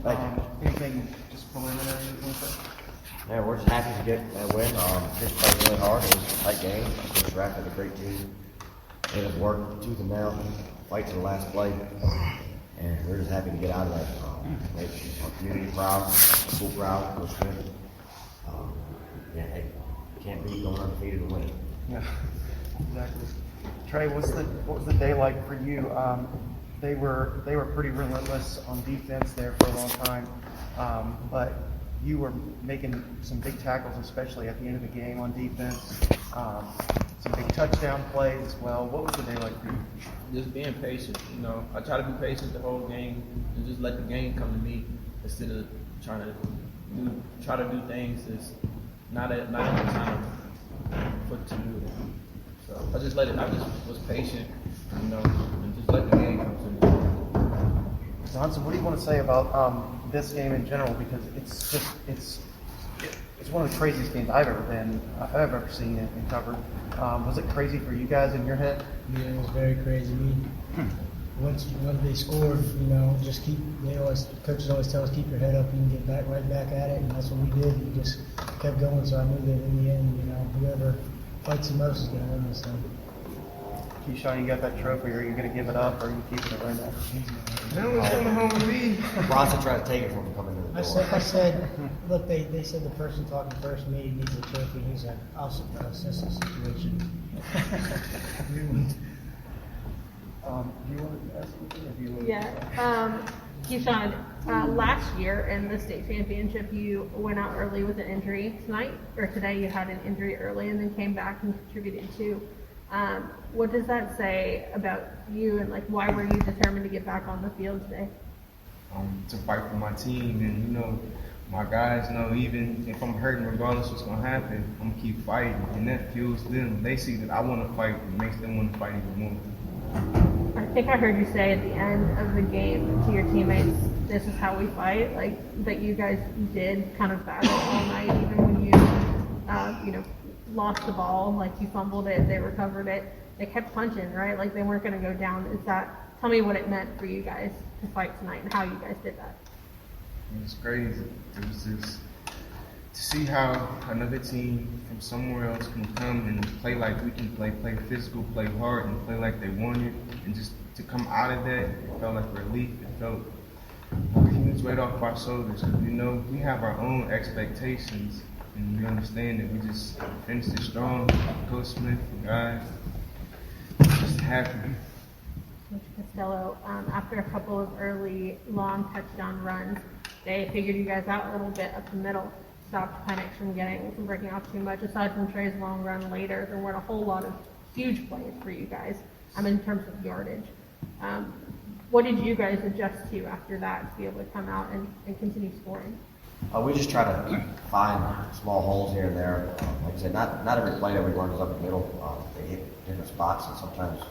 Thank you. Anything just preliminary you want to say? Yeah, we're just happy to get that win. Just played really hard. It was a tight game. Stuarts Draft had a great team. They had worked tooth and nail, fight to the last play, and we're just happy to get out of that. Make our community proud, school proud, Coach Smith. Yeah, hey, can't beat going undefeated and winning. Yeah, exactly. Trey, what was the day like for you? They were pretty relentless on defense there for a long time, but you were making some big tackles, especially at the end of the game on defense. Some big touchdown plays as well. What was the day like for you? Just being patient, I try to be patient the whole game and just let the game come to me instead of trying to do things that's not at the time put to do it. So I just was patient, and just let the game come to me. Johnson, what do you want to say about this game in general? Because it's one of the craziest games I've ever seen and covered. Was it crazy for you guys in your head? Yeah, it was very crazy. Once they scored, coaches always tell us keep your head up, you can get right back at it, and that's what we did. We just kept going, so I knew that in the end, whoever fights the most is going to win this thing. Keyshawn, you got that trophy. Are you going to give it up, or are you keeping it right now? No one's coming home with me. Bronson tried to take it from him coming in the door. I said, look, they said the person talking first, me, needs a trophy. He's like, I'll assess the situation. Do you want to ask anything? Yeah. Keyshawn, last year in the state championship, you went out early with an injury. Today you had an injury early and then came back and contributed too. What does that say about you, and why were you determined to get back on the field today? To fight for my team, and my guys know even if I'm hurting, regardless what's gonna happen, I'm gonna keep fighting, and that fuels them. They see that I want to fight, it makes them want to fight even more. I think I heard you say at the end of the game to your teammates, "This is how we fight." That you guys did kind of battle all night, even when you lost the ball, you fumbled it, they recovered it, they kept punching, right? They weren't going to go down. Tell me what it meant for you guys to fight tonight and how you guys did that. It was crazy. It was just to see how another team from somewhere else can come and play like we can play physical, play hard, and play like they wanted, and just to come out of that, it felt like relief. It felt like a huge weight off our shoulders. We have our own expectations. And we understand that we just finished it strong. Coach Smith, the guys, just happy. Coach Costello, after a couple of early long touchdown runs, they figured you guys out a little bit up the middle, stopped Penix from breaking off too much. Aside from Trey's long run later, there weren't a whole lot of huge plays for you guys in terms of yardage. What did you guys adjust to after that to be able to come out and continue scoring? We just try to find small holes here and there. Like I said, not every play that we run is up the middle. They hit different spots, and sometimes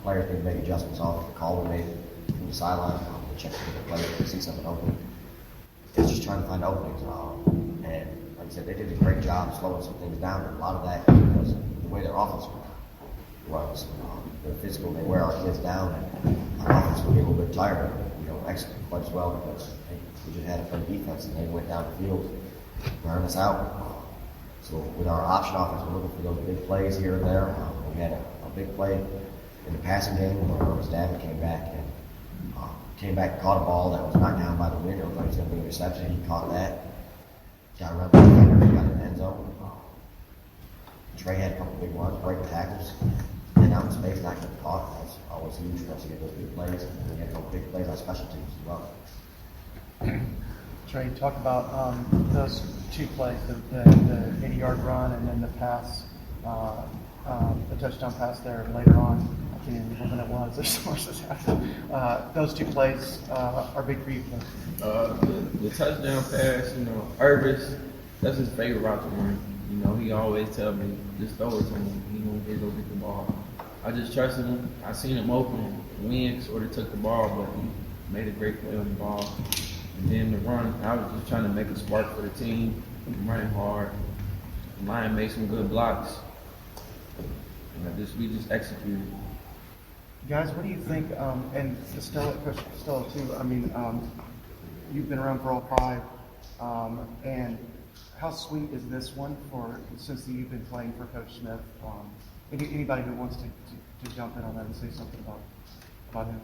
players need to make adjustments off the call we made from the sideline. We check the play if we see something open. It's just trying to find openings. And like I said, they did a great job slowing some things down. And a lot of that was the way their offense was. They're physical. They wear our kids down, and our offense will get a little bit tired. We don't execute quite as well because we just had a play defense, and they went down the field, wearing us out. So with our option offense, we're looking for those big plays here and there. We had a big play in the passing game where David came back and caught a ball that was knocked down by the wind. It looked like it was going to be a reception. He caught that. Got around the defender, got in the end zone. Trey had a couple big runs, breaking tackles, getting out in space, not getting caught. That's always huge for us to get those big plays. And we had a couple big plays on special teams as well. Trey, talk about those two plays, the 80-yard run and then the pass, the touchdown pass there later on. I can't even remember when it was. There's so much that's happened. Those two plays are big for you. The touchdown pass, Irvis, that's his favorite route to run. He always tell me, just throw it to him. He won't go get the ball. I just trusted him. I seen him open. Wing sort of took the ball, but he made a great play on the ball. And then the run, I was just trying to make a spark for the team, running hard. Lion made some good blocks. And we just executed. Guys, what do you think? And Coach Costello too. you've been around for all five, and how sweet is this one since you've been playing for Coach Smith? Anybody who wants to jump in on that and say something about him?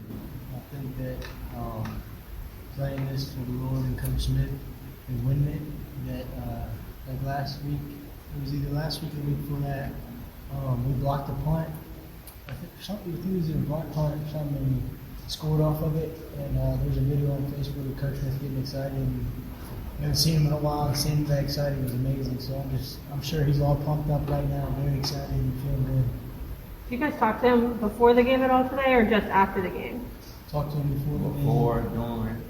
I think that playing this for the Lord and Coach Smith and winning it, that like last week, it was either last week or the week before that, we blocked the punt. I think it was either a block punt or something, and we scored off of it. And there's a video on Facebook of Coach Smith getting excited. And I haven't seen him in a while, and seeing him that excited was amazing. So I'm sure he's all pumped up right now, very excited and feeling good. Did you guys talk to him before the game at all today, or just after the game? Talked to him before the game. Before, during.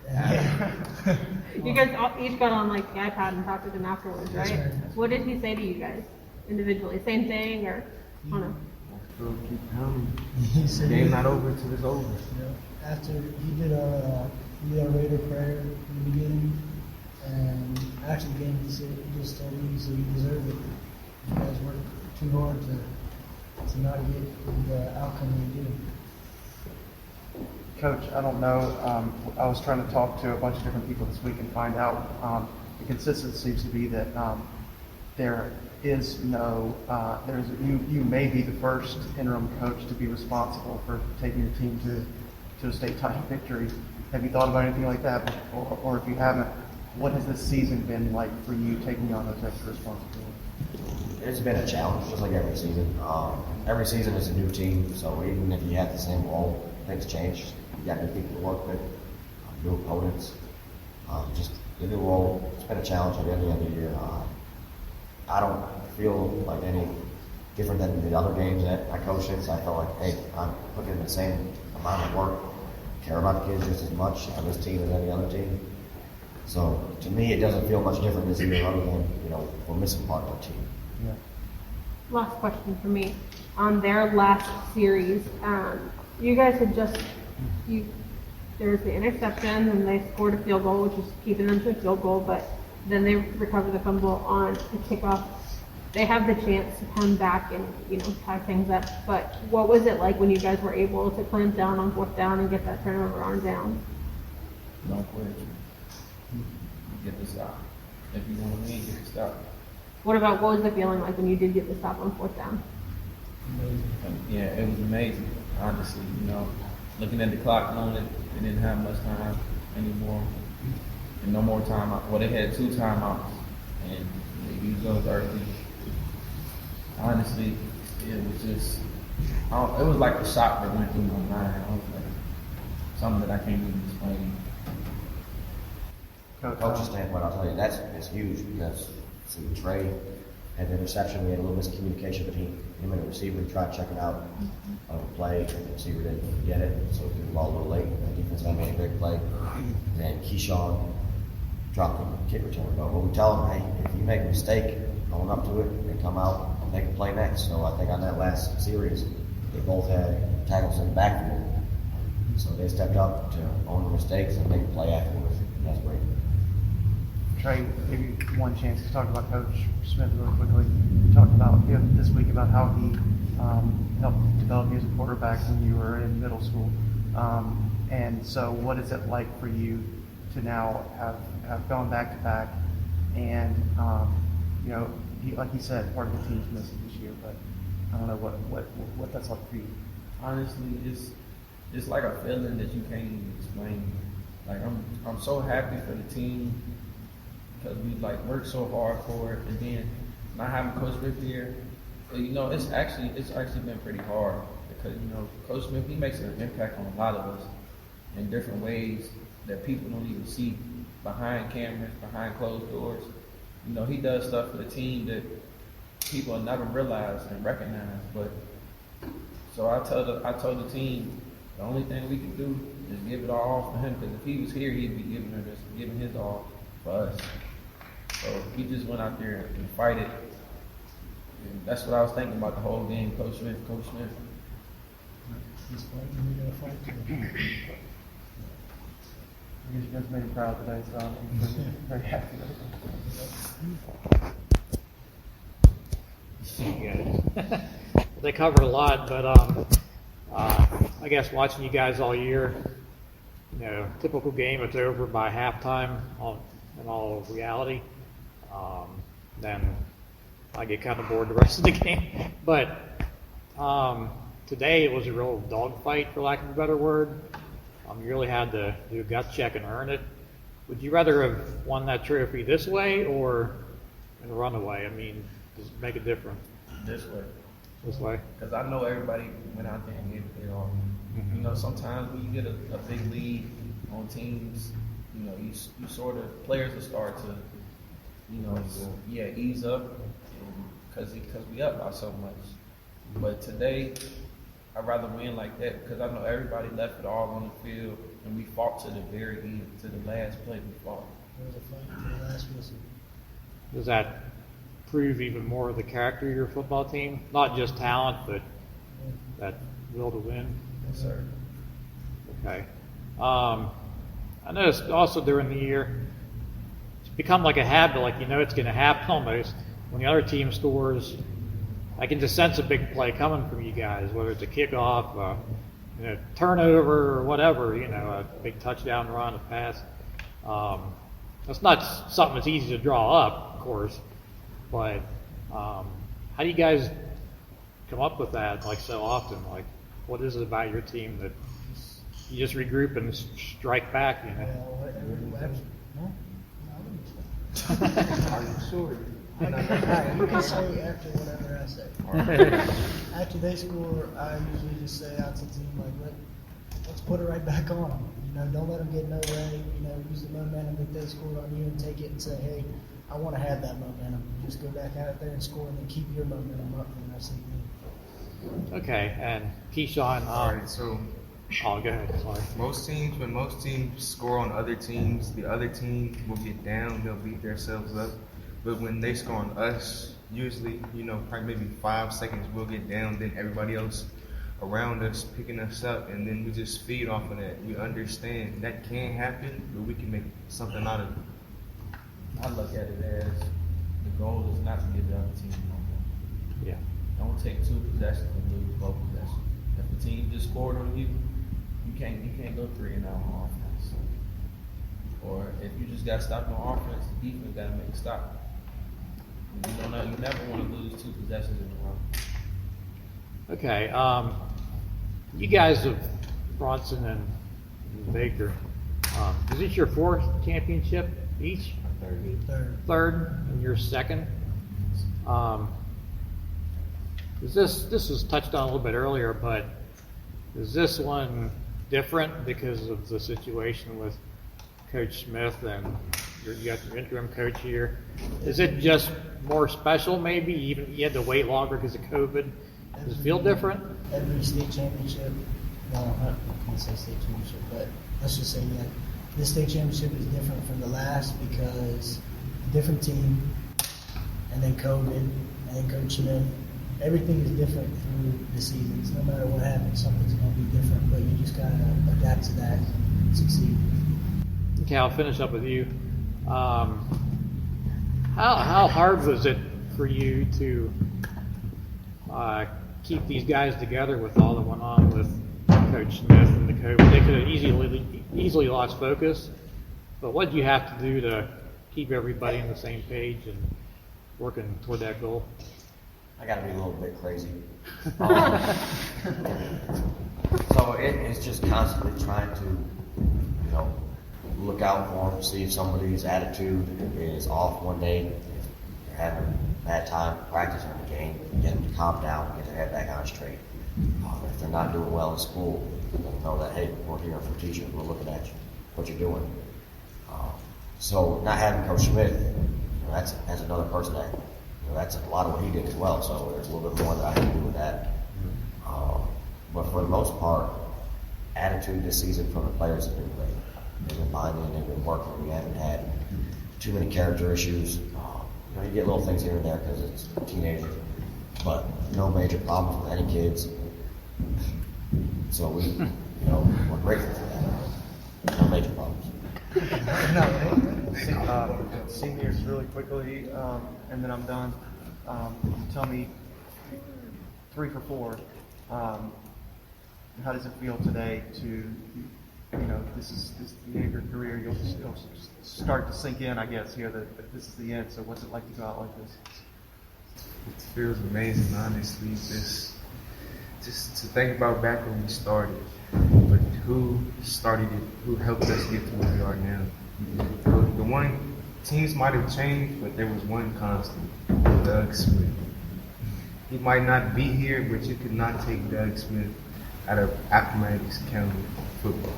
Yeah. You guys each got on like the iPad and talked with him afterwards, right? Yes, ma'am. What did he say to you guys individually? Same thing, or I don't know. Still keep coming. He said Game not over until it's over. after he did our Raider prayer in the beginning, and after the game, he said he just told me, he said you deserve it. You guys worked too hard to not get the outcome you did. Coach, I don't know. I was trying to talk to a bunch of different people this week and find out. The consensus seems to be that there is no. You may be the first interim coach to be responsible for taking your team to a state title victory. Have you thought about anything like that, or if you haven't, what has this season been like for you taking on those extra responsibilities? It's been a challenge, just like every season. Every season is a new team, so even if you have the same role, things change. You got new people to work with, new opponents. Just the new role. It's been a challenge at the end of the year. I don't feel like any different than the other games that I coached in. So I felt like, hey, I'm putting in the same amount of work, care about the kids just as much on this team as any other team. So to me, it doesn't feel much different this year, other than we're missing part of our team. Yeah. Last question for me. On their last series, you guys had there was the interception, and they scored a field goal, which is keeping them to a field goal, but then they recovered the fumble on the kickoff. They have the chance to come back and, tie things up, but what was it like when you guys were able to clamp down on fourth down and get that turnover on down? Don't quit. Get the stop. If you want to win, get the stop. What was the feeling like when you did get the stop on fourth down? Yeah, it was amazing, honestly. Looking at the clock, knowing that they didn't have much time anymore, and no more timeouts. Well, they had 2 timeouts, and they used those early. Honestly, it was just, it was like a shock that went through my mind. I was like, something that I can't even explain. Coach's standpoint, I'll tell you, it's huge because see, Trey had the interception. We had a little miscommunication between him and the receiver. He tried checking out on the play, and the receiver didn't get it, so he threw the ball a little late. The defense guy made a great play. And then Keyshawn dropped the kick return goal. But we tell him, hey, if you make a mistake going up to it, then come out and make a play next. So I think on that last series, they both had tackles in the backfield. So they stepped up to own the mistakes and make a play afterwards. And that's great. Trey, maybe one chance to talk about Coach Smith really quickly. You talked about this week about how he helped develop you as a quarterback when you were in middle school. And so what is it like for you to now have gone back to back and, like he said, part of the team's missing this year, but I don't know what that's like for you. Honestly, it's like a feeling that you can't even explain. Like I'm so happy for the team because we worked so hard for it, and then not having Coach Smith here, it's actually been pretty hard because Coach Smith, he makes an impact on a lot of us in different ways that people don't even see behind cameras, behind closed doors. He does stuff for the team that people will never realize and recognize. But so I told the team the only thing we can do is give it all for him, because if he was here, he'd be giving his all for us. So he just went out there and fight it. And that's what I was thinking about the whole game. Coach Smith. He's fighting, we're going to fight together. I guess you guys made me proud today, so I'm very happy with it. They covered a lot, but I guess watching you guys all year, typical game, it's over by halftime in all reality. Then I get kind of bored the rest of the game. But today it was a real dogfight, for lack of a better word. You really had to do a gut check and earn it. Would you rather have won that trophy this way or in a runaway? I mean, does it make a difference This way. this way? Because I know everybody went out there and gave it their all. You know, sometimes when you get a big lead on teams, you know, you sort of, players will start to, you know, ease up because we up by so much. But today, I'd rather win like that because I know everybody left it all on the field and we fought to the very end, to the last play we fought. There was a fight to the last whistle. Does that prove even more of the character of your football team? Not just talent, but that will to win? Yes, sir. Okay. I noticed also during the year, it's become like a habit, like it's going to happen almost. When the other team scores, I can just sense a big play coming from you guys, whether it's a kickoff, turnover, or whatever, a big touchdown run, a pass. That's not something that's easy to draw up, of course, but how do you guys come up with that, like, so often? Like, what is it about your team that you just regroup and strike back, Are you sure? You can say after whatever I say. After they score, I usually just say out to the team, like, let's put it right back on them. Don't let them get no way. Use the momentum that they scored on you and take it and say, hey, I want to have that momentum. Just go back out there and score and then keep your momentum up for the rest of the game. Okay, and Keyshawn. All right, so Oh, go ahead. Sorry. when most teams score on other teams, the other team will get down. They'll beat themselves up. But when they score on us, usually, probably maybe 5 seconds, we'll get down. Then everybody else around us picking us up, and then we just feed off of that. We understand that can happen, but we can make something out of it. I look at it as the goal is not to give the other team no more. Yeah. Don't take 2 possessions and lose both possessions. If the team just scored on you, you can't go 3 and out on offense. Or if you just got stopped on offense, the defense got to make a stop. You never want to lose 2 possessions in a row. Okay. You guys have Bronson and Baker. Is this your 4th championship each? Third, and your 2nd. This was touched on a little bit earlier, but is this one different because of the situation with Coach Smith and you got your interim coach here? Is it just more special maybe? Even you had to wait longer because of COVID? Does it feel different? Every state championship, well, I can't say state championship, but let's just say, this state championship is different from the last because different team, and then COVID, and then Coach Smith. Everything is different through the seasons. No matter what happens, something's going to be different, but you just got to adapt to that and succeed. Okay, I'll finish up with you. How hard was it for you to keep these guys together with all that went on with Coach Smith and the COVID? They could have easily lost focus, but what did you have to do to keep everybody on the same page and working toward that goal? I got to be a little bit crazy. So it's just constantly trying to, look out for them, see if somebody's attitude is off one day, if they're having a bad time practicing the game, get them to calm down, get their head back on straight. If they're not doing well in school, know that, hey, we're here for teachers, we're looking at you, what you're doing. So not having Coach Smith, that's another person that, that's a lot of what he did as well, so there's a little bit more that I had to do with that. But for the most part, attitude this season from the players has been great. They've been binding, they've been working. We haven't had too many character issues. You get little things here and there because it's teenagers, but no major problems with any kids. So we're grateful for that. No major problems. Seniors, really quickly, and then I'm done. Tell me 3 for 4. How does it feel today to this is the end of your career. You'll start to sink in, I guess, here that this is the end. So what's it like to go out like this? It feels amazing, honestly. Just to think about back when we started, but who started it, who helped us get to where we are now. The one, teams might have changed, but there was one constant, Doug Smith. He might not be here, but you could not take Doug Smith out of Appomattox County football.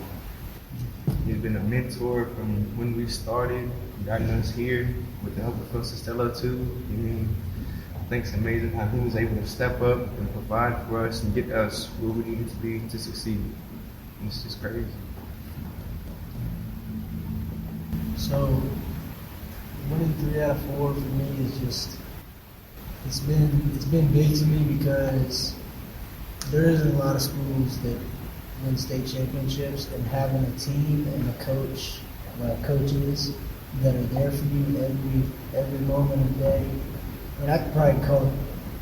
He's been a mentor from when we started, gotten us here with the help of Coach Costello too. I think it's amazing how he was able to step up and provide for us and get us where we needed to be to succeed. It's just crazy. So, winning 3 out of 4 for me is just, it's been big to me because there isn't a lot of schools that win state championships, and having a team and a coach, coaches that are there for you every moment of the day. And I could probably call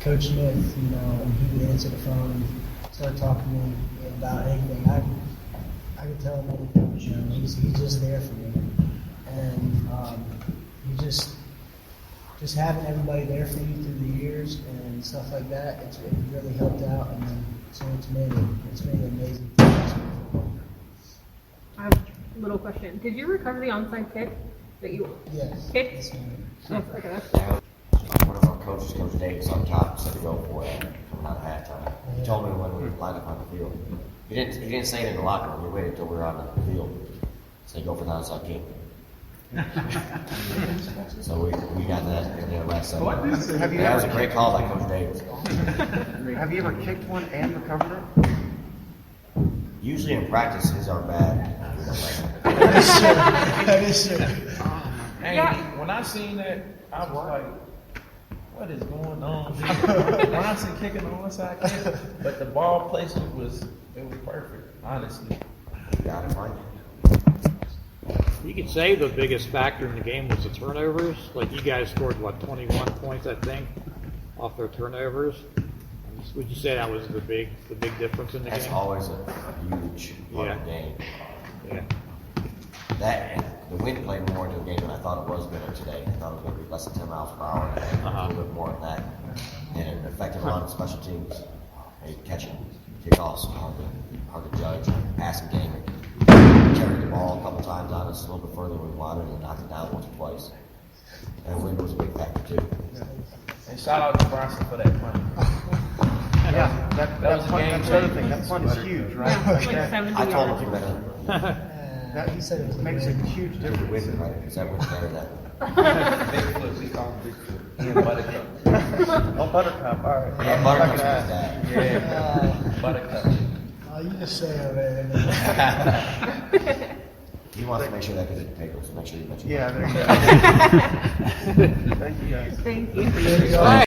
Coach Smith, and he would answer the phone and start talking to me about anything. I could tell him anything. He's just there for me, and he just having everybody there for you through the years and stuff like that. It really helped out, and so it's made an amazing thing. I have a little question. Did you recover the onside kick that you Yes. kicked? Yes, ma'am. Oh, okay. One of our coaches, Coach Davis, on top, said to go for it coming out of halftime. He told me when we lined up on the field. He didn't say it in the locker room. We waited until we were on the field. Said go for the onside kick. So we got that in there last Sunday. That was a great call by Coach Davis. Have you ever kicked one and recovered it? Usually in practice, his are bad. We don't like them. That is true. Hey, Yeah. when I seen that, I was like, what is going on here? When I seen kicking the onside kick, but the ball placement was perfect, honestly. You got it right. You could say the biggest factor in the game was the turnovers. Like you guys scored 21 points, I think, off their turnovers. Would you say that was the big difference in the That's game? always a huge part of the game. Yeah. That and the wind played more into the game than I thought it was going to today. I thought it was going to be less than 10 miles per hour, and a little bit more than that. And it affected a lot of special teams. Catching kickoffs, hard to judge. Passing game, carried the ball a couple times on us a little bit further than we wanted, and knocked it down once or twice. And wind was a big factor too. And shout out to Bronson for that money. Yeah, that was a fun, game that's the other changer. thing. That fun is huge, right? Yeah, it's like 70 I told yards. him to better That He said it was makes a huge do the difference. wind right because that wind's better than Bigfoot, we call him Bigfoot. Yeah, Buttercup. Oh, Buttercup, all right. Yeah, Buttercup's his dad. Yeah, Buttercup. Oh, you just say it. He wants to make sure that goes in the paper, so make sure you mention Yeah, that. there you go. Thank you guys. Thank you. There you go. All right.